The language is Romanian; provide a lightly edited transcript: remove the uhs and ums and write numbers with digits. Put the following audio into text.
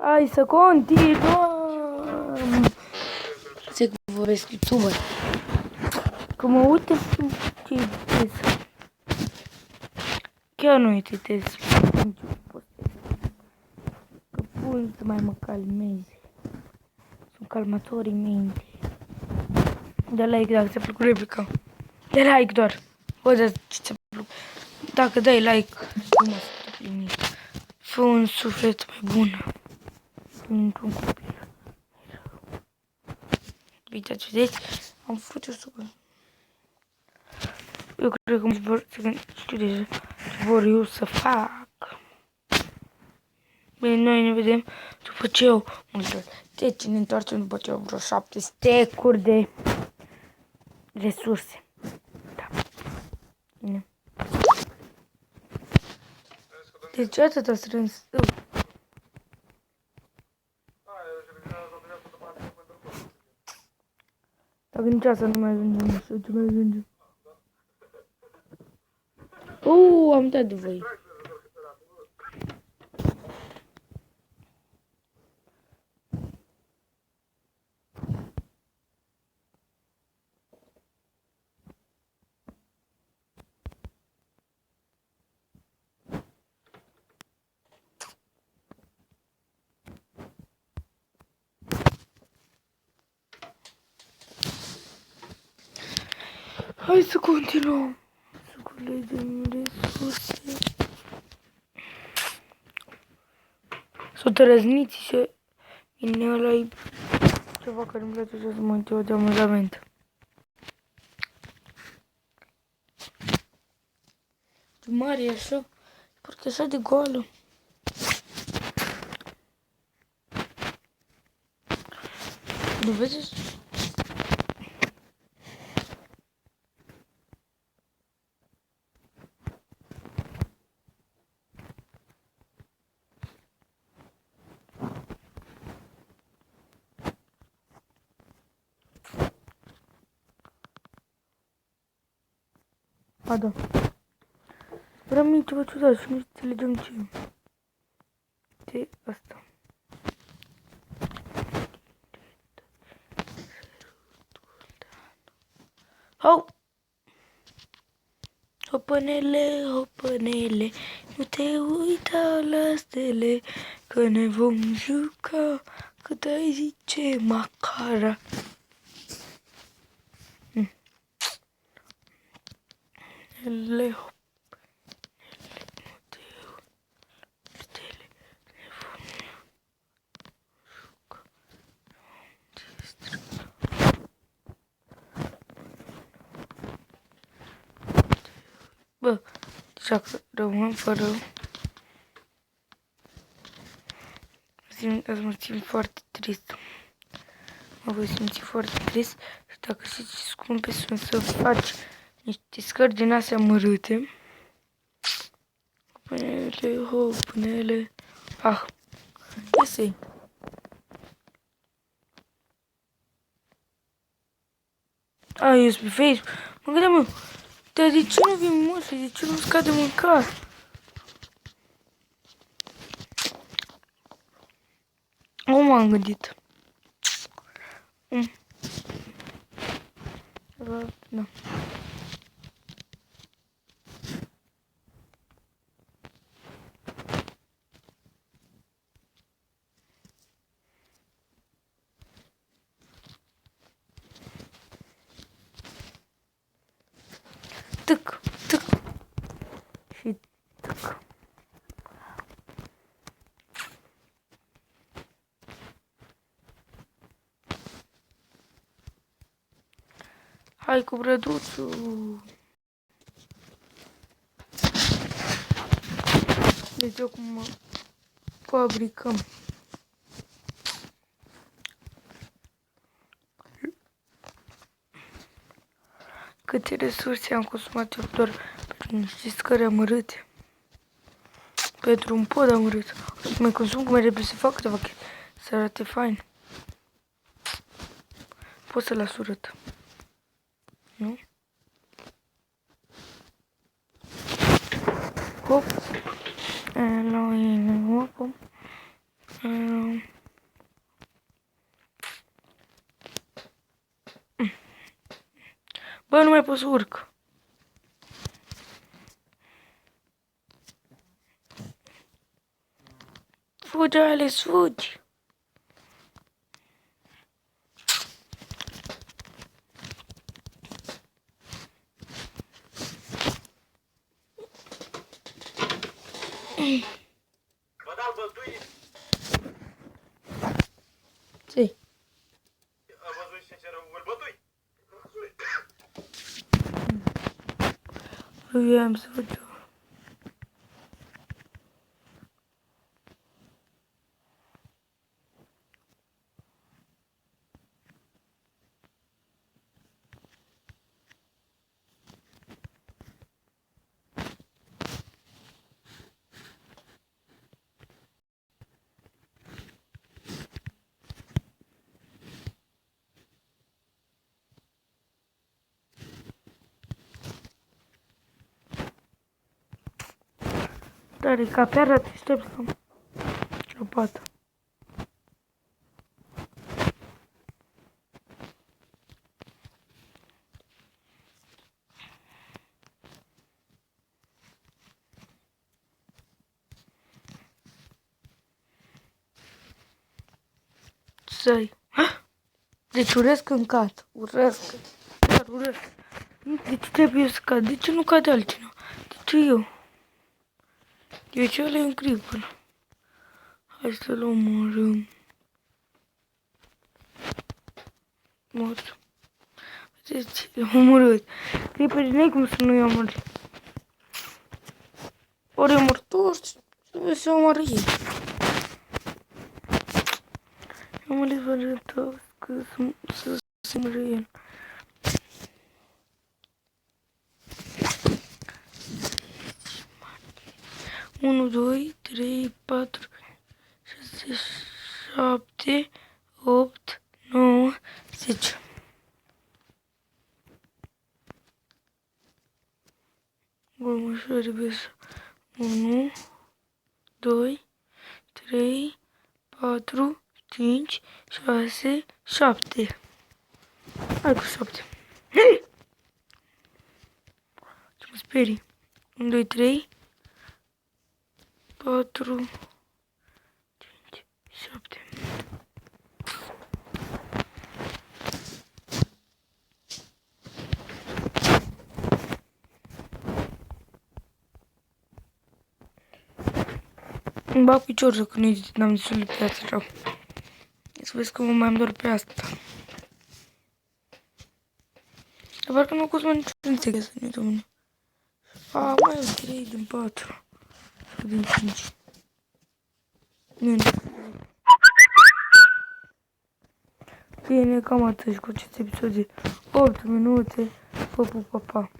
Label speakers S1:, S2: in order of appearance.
S1: Hai să continuăm. Se că vorbesc youtuber. Că mă uit și citez. Chiar nu citez. Că pun să mai mă calmeze. Sunt calmatorii minte. Dă like dacă ți-a plăcut replica. Dă like doar. Bă, dar ce ți-a plăcut? Dacă dai like, nu mă sunt plinit. Fă un suflet mai bun. Într-un copil. Uitați, vedeți? Am făcut o super. Eu cred că știu deja ce vor eu să fac. Bine, noi ne vedem după ce eu deci ne întoarcem după ce eu vreo 7 stecuri de resurse. Da. Bine. Deci atâta strâns. Dacă nici asta nu mai ajungem, nu știu ce mai ajungem. Am dat de voi. Hai să continuăm. Să culegem resurse. Să te răzniți și vine ăla ceva care îmi place să mă uit de amuzament. Ce mare e așa, parcă e așa de goală. Nu vezi? A, da. Vreau mie ceva ciudat și nu înțelegem ce e asta. Hau! Hopănele, hopănele, nu te uita la stele, că ne vom juca cât ai zice Macara. Ele, bă, deja că rămân fără... Azi mă simt foarte trist. Mă voi simți foarte trist și dacă știți ce scumpe sunt să faci niște scări din astea mărâte. Hopânele, hopânele... Ah, ia să-i. Eu sunt pe Facebook. Mă gândeam, mă, dar de ce nu vin mușchi? De ce nu scade mâncat? M-am gândit. Da. Tâc, tâc și tâc. Hai cu brăduțul. Deci acum fabricăm. Câte resurse am consumat eu doar pentru niște scări amărâte. Pentru un pod amărât. Mai consum cum mai repede să fac câteva chestii. Să arate fain. Pot să las urât. Nu? Hop. La ină, hop. Bă, nu mai pot să urc. Fugi, Alex, fugi.
S2: Bă, da, bătui.
S1: Ce?
S2: Am văzut sincer, îl bătui.
S1: Eu am să văd eu. Dar e ca pe arată, aștept să am lopată. Să-i. Deci urăsc în cat. Urăsc. Chiar urăsc. De ce trebuie să cad? De ce nu cade altcineva? De ce eu? De ce ăla e un creeper? Hai să-l omorâm. Mort. Deci, e omorât. Creeperii n-ai cum să nu-i omori. Ori e mort toți, trebuie să omoară ei. Am ales fără toți, că să se omoară el. Unu, doi, trei, patru, 6, 7, 8, 9, 10. Următoarea trebuie să 1, 2, 3, 4, 5, 6, 7. Hai cu 7. Ce mă sperii. 1, 2, 3, 4, 5, 7. Îmi bag piciorul că n-am destul de piață rău. Să vezi că mă mai am doar pe asta. Dar parcă nu costă niciun înțeleg să ne domne. A, mai au 3 din 4. Sau din 5. Nu. Bine, cam atât cu acest episod de 8 minute. Pa, pa, pa, pa.